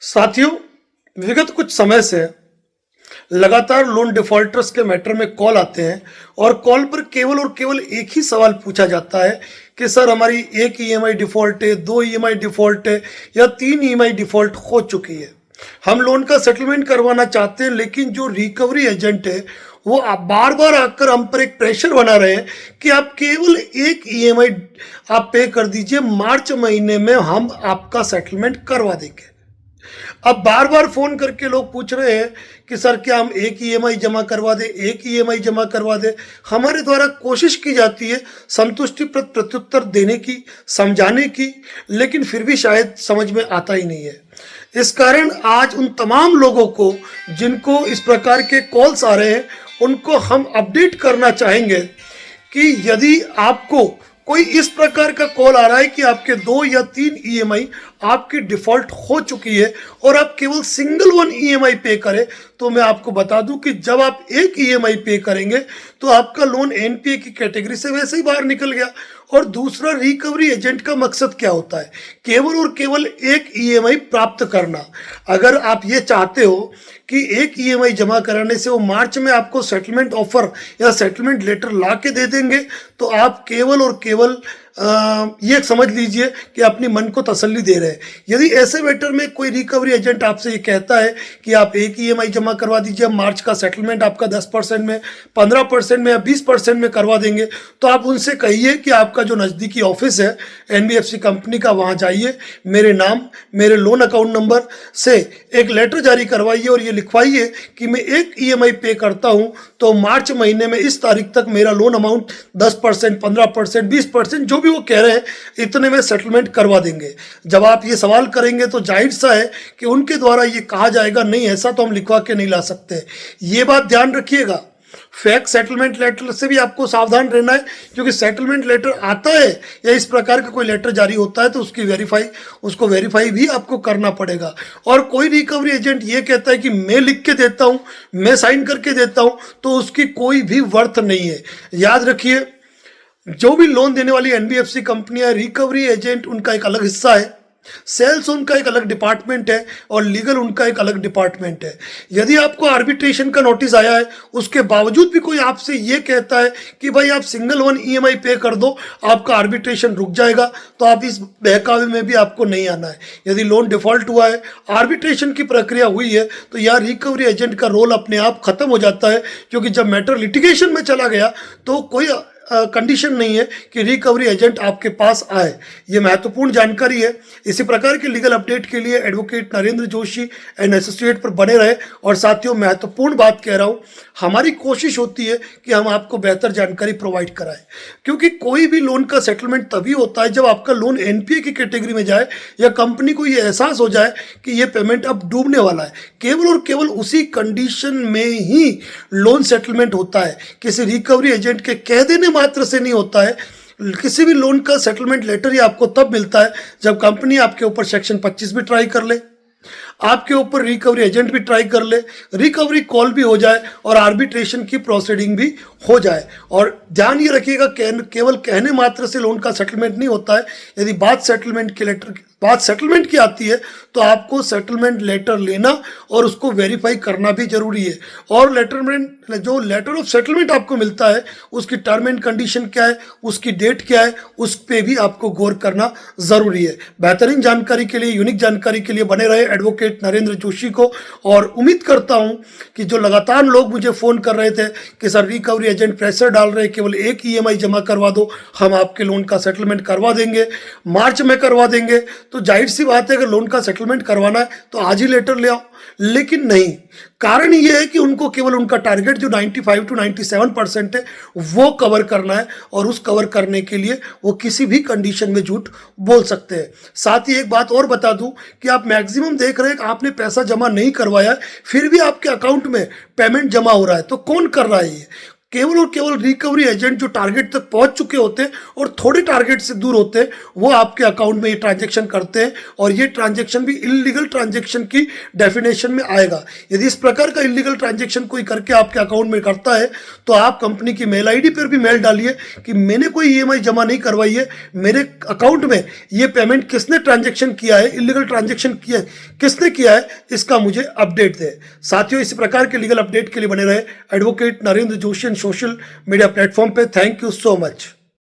साथियों, विगत कुछ समय से लगातार लोन डिफॉल्टर्स के मैटर में कॉल आते हैं और कॉल पर केवल और केवल एक ही सवाल पूछा जाता है कि सर हमारी एक ईएमआई डिफ़ॉल्ट है, दो ईएमआई डिफ़ॉल्ट है या तीन ईएमआई डिफ़ॉल्ट हो चुकी है। हम लोन का सेटलमेंट करवाना चाहते हैं, लेकिन जो रिकवरी एजेंट है वो बार बार आकर हम पर एक प्रेशर बना रहे हैं कि आप केवल एक ईएमआई आप पे कर दीजिए, मार्च महीने में हम आपका सेटलमेंट करवा देंगे। अब बार बार फोन करके लोग पूछ रहे हैं कि सर क्या हम एक ईएमआई जमा करवा दें, एक ईएमआई जमा करवा दें। हमारे द्वारा कोशिश की जाती है संतुष्टिप्रद प्रत्युत्तर देने की, समझाने की, लेकिन फिर भी शायद समझ में आता ही नहीं है। इस कारण आज उन तमाम लोगों को जिनको इस प्रकार के कॉल्स आ रहे हैं उनको हम अपडेट करना चाहेंगे कि यदि आपको कोई इस प्रकार का कॉल आ रहा है कि आपके दो या तीन ईएमआई आपकी डिफ़ॉल्ट हो चुकी है और आप केवल सिंगल वन ईएमआई पे करें, तो मैं आपको बता दूं कि जब आप एक ईएमआई पे करेंगे तो आपका लोन एनपीए की कैटेगरी से वैसे ही बाहर निकल गया। और दूसरा, रिकवरी एजेंट का मकसद क्या होता है? केवल और केवल एक ईएमआई प्राप्त करना। अगर आप ये चाहते हो कि एक ईएमआई जमा कराने से वो मार्च में आपको सेटलमेंट ऑफर या सेटलमेंट लेटर ला के दे देंगे, तो आप केवल और केवल ये समझ लीजिए कि अपनी मन को तसल्ली दे रहे हैं। यदि ऐसे मैटर में कोई रिकवरी एजेंट आपसे ये कहता है कि आप एक ईएमआई जमा करवा दीजिए, मार्च का सेटलमेंट आपका 10% में, 15% में या 20% में करवा देंगे, तो आप उनसे कहिए कि आपका जो नज़दीकी ऑफिस है एनबीएफसी कंपनी का, वहाँ जाइए, मेरे नाम, मेरे लोन अकाउंट नंबर से एक लेटर जारी करवाइए और ये लिखवाइए कि मैं एक ईएमआई पे करता हूँ, तो मार्च महीने में इस तारीख तक मेरा लोन अमाउंट 10%, 15%, 20% जो भी वो कह रहे हैं इतने में सेटलमेंट करवा देंगे। जब आप ये सवाल करेंगे तो जाहिर सा है कि उनके द्वारा ये कहा जाएगा नहीं, ऐसा तो हम लिखवा के नहीं ला सकते। ये बात ध्यान रखिएगा। फेक सेटलमेंट लेटर से भी आपको सावधान रहना है, क्योंकि सेटलमेंट लेटर आता है या इस प्रकार का कोई लेटर जारी होता है तो उसको वेरीफाई भी आपको करना पड़ेगा। और कोई रिकवरी एजेंट ये कहता है कि मैं लिख के देता हूँ, मैं साइन करके देता हूँ, तो उसकी कोई भी वर्थ नहीं है। याद रखिए, जो भी लोन देने वाली एनबीएफसी कंपनियां, रिकवरी एजेंट उनका एक अलग हिस्सा है, सेल्स उनका एक अलग डिपार्टमेंट है और लीगल उनका एक अलग डिपार्टमेंट है। यदि आपको आर्बिट्रेशन का नोटिस आया है, उसके बावजूद भी कोई आपसे ये कहता है कि भाई आप सिंगल वन ईएमआई पे कर दो, आपका आर्बिट्रेशन रुक जाएगा, तो आप इस बहकावे में भी आपको नहीं आना है। यदि लोन डिफॉल्ट हुआ है, आर्बिट्रेशन की प्रक्रिया हुई है, तो यार रिकवरी एजेंट का रोल अपने आप खत्म हो जाता है, क्योंकि जब मैटर लिटिगेशन में चला गया तो कोई कंडीशन नहीं है कि रिकवरी एजेंट आपके पास आए। ये महत्वपूर्ण जानकारी है। इसी प्रकार के लीगल अपडेट के लिए advocate Narendra Joshi and associate पर बने रहे। और साथियों, महत्वपूर्ण बात कह रहा हूँ, हमारी कोशिश होती है कि हम आपको बेहतर जानकारी प्रोवाइड कराएं, क्योंकि कोई भी लोन का सेटलमेंट तभी होता है जब आपका लोन एनपीए की कैटेगरी में जाए या कंपनी को ये एहसास हो जाए कि ये पेमेंट अब डूबने वाला है। केवल और केवल उसी कंडीशन में ही लोन सेटलमेंट होता है, किसी रिकवरी एजेंट के कह देने मात्र से नहीं होता है। किसी भी लोन का सेटलमेंट लेटर ही आपको तब मिलता है जब कंपनी आपके ऊपर सेक्शन 25 भी ट्राई कर ले, आपके ऊपर रिकवरी एजेंट भी ट्राई कर ले, रिकवरी कॉल भी हो जाए और आर्बिट्रेशन की प्रोसीडिंग भी हो जाए। और ध्यान ये रखिएगा, केवल कहने मात्र से लोन का सेटलमेंट नहीं होता है। यदि बात सेटलमेंट की आती है तो आपको सेटलमेंट लेटर लेना और उसको वेरीफाई करना भी जरूरी है। और जो लेटर ऑफ सेटलमेंट आपको मिलता है, उसकी टर्म एंड कंडीशन क्या है, उसकी डेट क्या है, उस पर भी आपको गौर करना जरूरी है। बेहतरीन जानकारी के लिए, यूनिक जानकारी के लिए बने रहे एडवोकेट नरेंद्र जोशी को। और उम्मीद करता हूं कि जो लगातार लोग मुझे फ़ोन कर रहे थे कि सर रिकवरी एजेंट प्रेशर डाल रहे, केवल एक ईएमआई जमा करवा दो, हम आपके लोन का सेटलमेंट करवा देंगे, मार्च में करवा देंगे, तो जाहिर सी बात है, अगर लोन का सेटलमेंट करवाना है तो आज ही लेटर ले आओ। लेकिन नहीं, कारण ये है कि उनको केवल उनका टारगेट जो 95 to 97% है वो कवर करना है, और उस कवर करने के लिए वो किसी भी कंडीशन में झूठ बोल सकते हैं। साथ ही एक बात और बता दूं कि आप मैक्सिमम देख रहे हैं कि आपने पैसा जमा नहीं करवाया, फिर भी आपके अकाउंट में पेमेंट जमा हो रहा है, तो कौन कर रहा है ये? केवल और केवल रिकवरी एजेंट जो टारगेट तक पहुंच चुके होते हैं और थोड़े टारगेट से दूर होते हैं, वो आपके अकाउंट में ये ट्रांजैक्शन करते हैं, और ये ट्रांजैक्शन भी इलीगल ट्रांजैक्शन की डेफिनेशन में आएगा। यदि इस प्रकार का इलीगल ट्रांजैक्शन कोई करके आपके अकाउंट में करता है, तो आप कंपनी की मेल आईडी पर भी मेल डालिए कि मैंने कोई ईएमआई जमा नहीं करवाई है, मेरे अकाउंट में ये पेमेंट किसने ट्रांजैक्शन किया है, इलीगल ट्रांजैक्शन किया किसने किया है, इसका मुझे अपडेट दे। साथियों, इस प्रकार के लीगल अपडेट के लिए बने रहे advocate Narendra Joshi social media platform पे। Thank you so much.